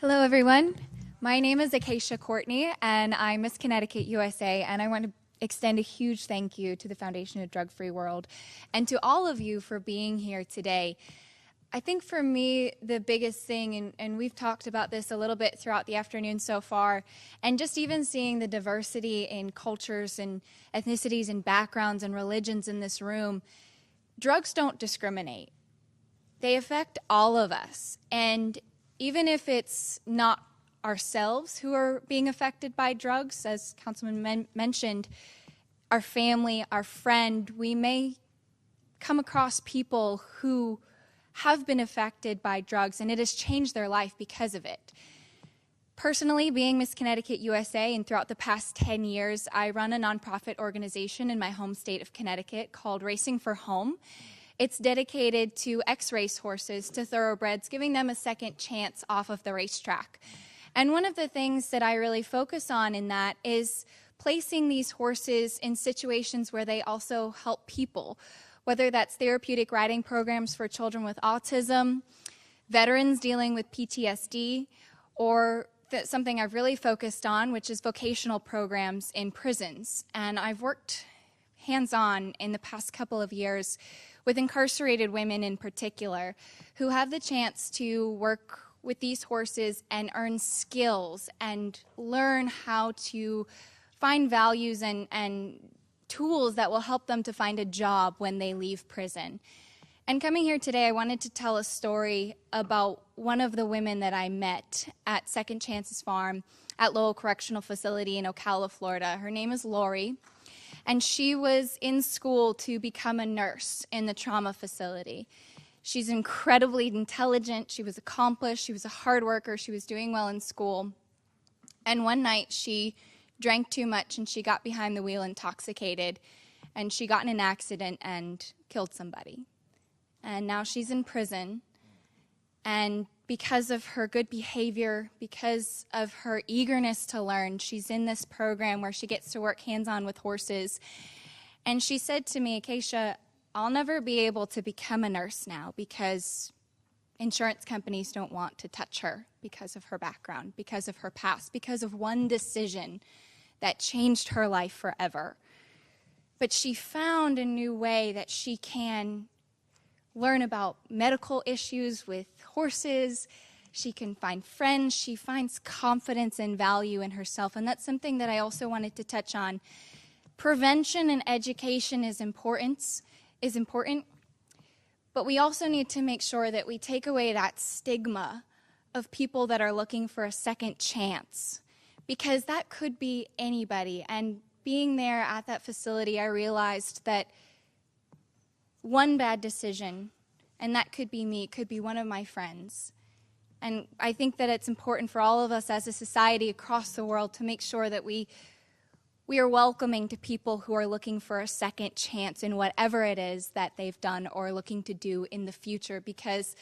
Hello, everyone. My name is Acacia Courtney, and I'm Miss Connecticut USA, and I want to extend a huge thank you to the Foundation of Drug-Free World and to all of you for being here today. I think for me, the biggest thing, and we've talked about this a little bit throughout the afternoon so far, and just even seeing the diversity in cultures and ethnicities and backgrounds and religions in this room, drugs don't discriminate. They affect all of us. And even if it's not ourselves who are being affected by drugs, as Councilman mentioned, our family, our friend, we may come across people who have been affected by drugs, and it has changed their life because of it. Personally, being Miss Connecticut USA, and throughout the past 10 years, I run a nonprofit organization in my home state of Connecticut called Racing for Home. It's dedicated to ex-race horses, to thoroughbreds, giving them a second chance off of the racetrack. And one of the things that I really focus on in that is placing these horses in situations where they also help people, whether that's therapeutic riding programs for children with autism, veterans dealing with PTSD, or something I've really focused on, which is vocational programs in prisons. And I've worked hands-on in the past couple of years with incarcerated women in particular, who have the chance to work with these horses and earn skills and learn how to find values and tools that will help them to find a job when they leave prison. And coming here today, I wanted to tell a story about one of the women that I met at Second Chances Farm at Lowell Correctional Facility in Ocala, Florida. Her name is Lori, and she was in school to become a nurse in the trauma facility. She's incredibly intelligent, she was accomplished, she was a hard worker, she was doing well in school. And one night she drank too much and she got behind the wheel intoxicated, and she got in an accident and killed somebody. And now she's in prison, and because of her good behavior, because of her eagerness to learn, she's in this program where she gets to work hands-on with horses. And she said to me, Acacia, I'll never be able to become a nurse now because insurance companies don't want to touch her because of her background, because of her past, because of one decision that changed her life forever. But she found a new way that she can learn about medical issues with horses. She can find friends. She finds confidence and value in herself. And that's something that I also wanted to touch on. Prevention and education is important, but we also need to make sure that we take away that stigma of people that are looking for a second chance, because that could be anybody. And being there at that facility, I realized that one bad decision, and that could be me, could be one of my friends. And I think that it's important for all of us as a society across the world to make sure that we are welcoming to people who are looking for a second chance in whatever it is that they've done or looking to do in the future, because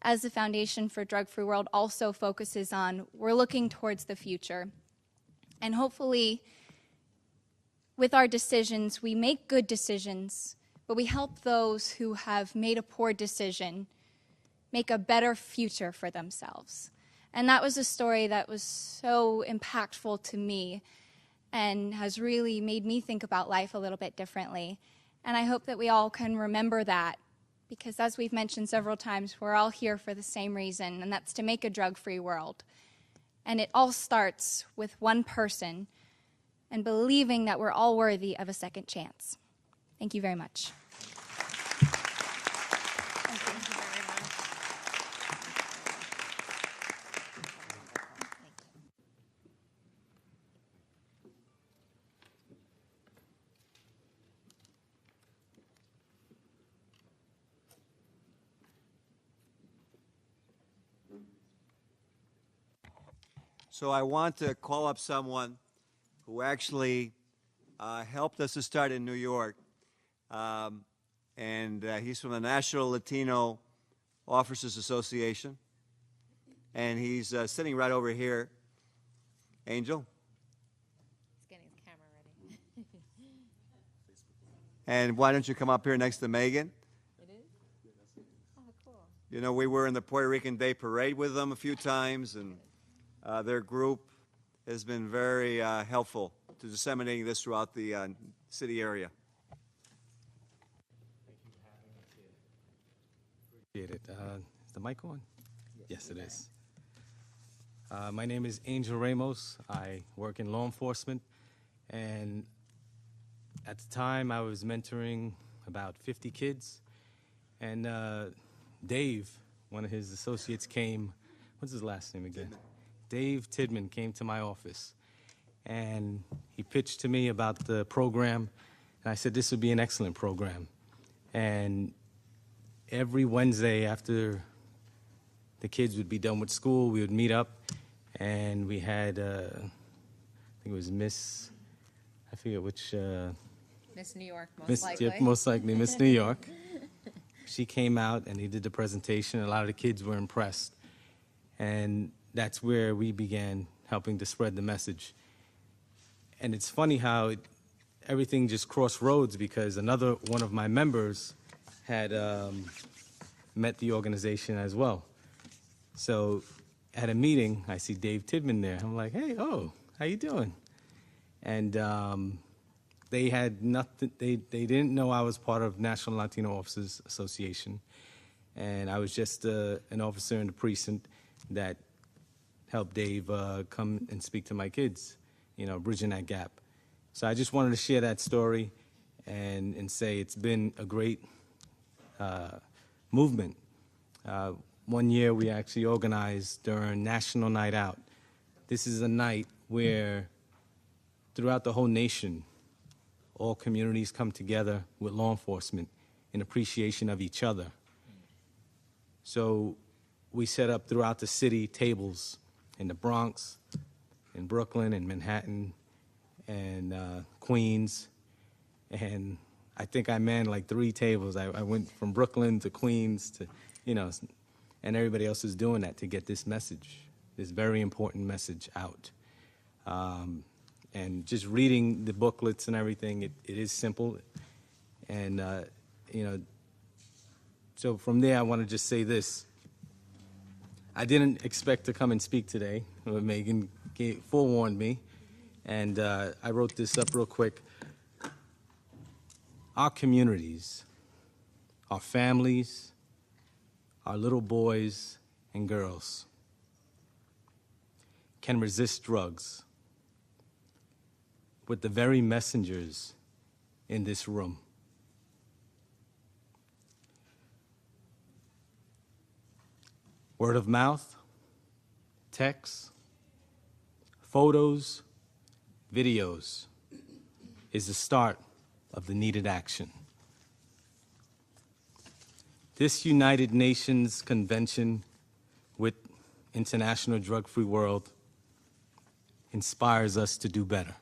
as the Foundation for Drug-Free World also focuses on, we're looking towards the future. And hopefully, with our decisions, we make good decisions, but we help those who have made a poor decision make a better future for themselves. And that was a story that was so impactful to me and has really made me think about life a little bit differently. And I hope that we all can remember that, because as we've mentioned several times, we're all here for the same reason, and that's to make a drug-free world. And it all starts with one person and believing that we're all worthy of a second chance. Thank you very much. So I want to call up someone who actually helped us to start in New York. He's from the National Latino Officers Association. And he's sitting right over here. Angel? He's getting his camera ready. And why don't you come up here next to Megan? It is? Oh, cool. You know, we were in the Puerto Rican Day Parade with them a few times, and Their group has been very helpful to disseminating this throughout the city area. Appreciate it. Is the mic on? Yes, it is. My name is Angel Ramos. I work in law enforcement, and at the time I was mentoring about 50 kids, and Dave, one of his associates, came. What's his last name again? Dave Tidman came to my office, and he pitched to me about the program, and I said this would be an excellent program. And every Wednesday after the kids would be done with school, we would meet up, and we had, I think it was Miss, I forget which. Miss New York, most likely. Yeah, most likely Miss New York. She came out and he did the presentation. A lot of the kids were impressed. And that's where we began helping to spread the message. And it's funny how everything just crossed roads, because another one of my members had met the organization as well. So at a meeting, I see Dave Tidman there. I'm like, hey, oh, how you doing? And they had nothing, they didn't know I was part of National Latino Officers Association. And I was just an officer in the precinct that helped Dave come and speak to my kids, you know, bridging that gap. So I just wanted to share that story and say it's been a great movement. One year we actually organized during National Night Out. This is a night where throughout the whole nation, all communities come together with law enforcement in appreciation of each other. So we set up throughout the city tables in the Bronx, in Brooklyn, and Manhattan, and Queens. And I think I manned like 3 tables. I went from Brooklyn to Queens to, you know, and everybody else is doing that to get this message, this very important message out. And just reading the booklets and everything, it is simple. And, you know, so from there, I want to just say this. I didn't expect to come and speak today. Megan forewarned me, and I wrote this up real quick. Our communities, our families, our little boys and girls can resist drugs with the very messengers in this room. Word of mouth, texts, photos, videos is the start of the needed action. This United Nations Convention with International Drug-Free World inspires us to do better.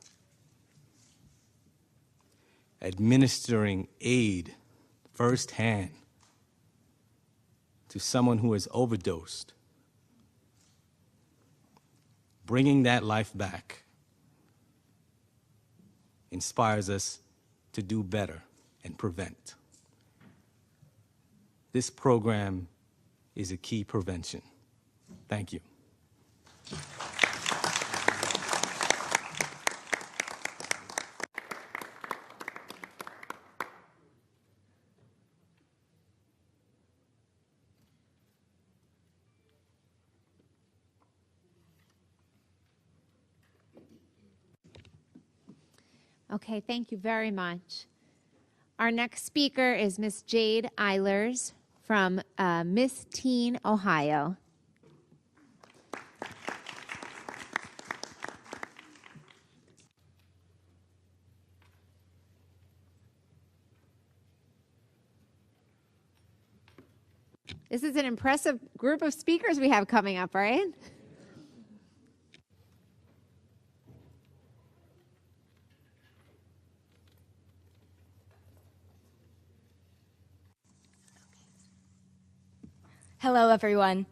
Administering aid firsthand to someone who has overdosed, bringing that life back, inspires us to do better and prevent. This program is a key prevention. Thank you. Okay, thank you very much. Our next speaker is Miss Jade Eilers from Miss Teen, Ohio. This is an impressive group of speakers we have coming up, right? Hello, everyone.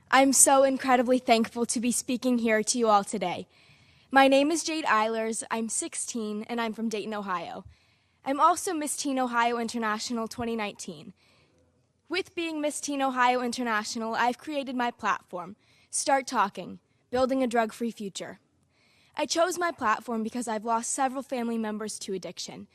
I'm so incredibly thankful to be speaking here to you all today. My name is Jade Eilers. I'm 16, and I'm from Dayton, Ohio. I'm also Miss Teen Ohio International 2019. With being Miss Teen Ohio International, I've created my platform, Start Talking, building a drug-free future. I chose my platform because I've lost several family members to addiction.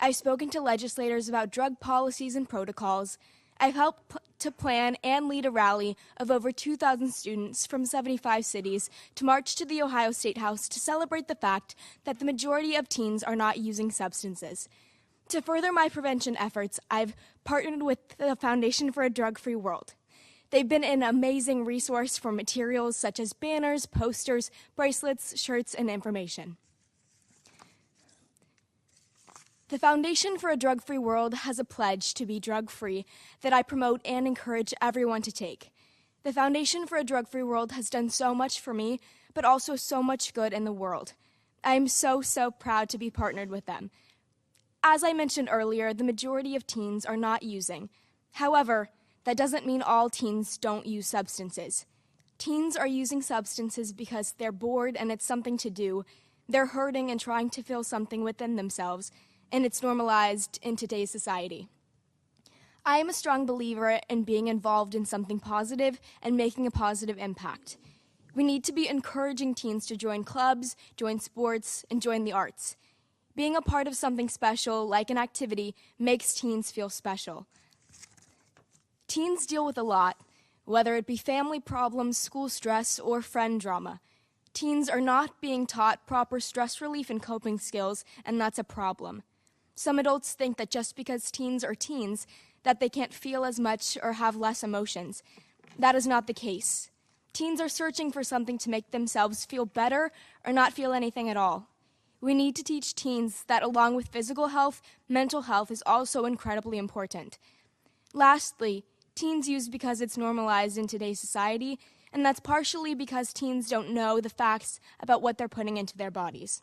I've spoken to legislators about drug policies and protocols. I've helped to plan and lead a rally of over 2,000 students from 75 cities to march to the Ohio State House to celebrate the fact that the majority of teens are not using substances. To further my prevention efforts, I've partnered with the Foundation for a Drug-Free World. They've been an amazing resource for materials such as banners, posters, bracelets, shirts, and information. The Foundation for a Drug-Free World has a pledge to be drug-free that I promote and encourage everyone to take. The Foundation for a Drug-Free World has done so much for me, but also so much good in the world. I am so proud to be partnered with them. As I mentioned earlier, the majority of teens are not using. However, that doesn't mean all teens don't use substances. Teens are using substances because they're bored and it's something to do. They're hurting and trying to feel something within themselves, and it's normalized in today's society. I am a strong believer in being involved in something positive and making a positive impact. We need to be encouraging teens to join clubs, join sports, and join the arts. Being a part of something special, like an activity, makes teens feel special. Teens deal with a lot, whether it be family problems, school stress, or friend drama. Teens are not being taught proper stress relief and coping skills, and that's a problem. Some adults think that just because teens are teens, that they can't feel as much or have less emotions. That is not the case. Teens are searching for something to make themselves feel better or not feel anything at all. We need to teach teens that along with physical health, mental health is also incredibly important. Lastly, teens use because it's normalized in today's society, and that's partially because teens don't know the facts about what they're putting into their bodies.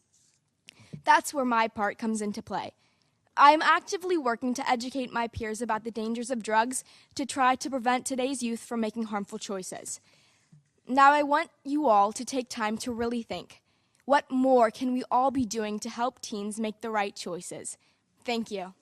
That's where my part comes into play. I'm actively working to educate my peers about the dangers of drugs to try to prevent today's youth from making harmful choices. Now I want you all to take time to really think. What more can we all be doing to help teens make the right choices? Thank you.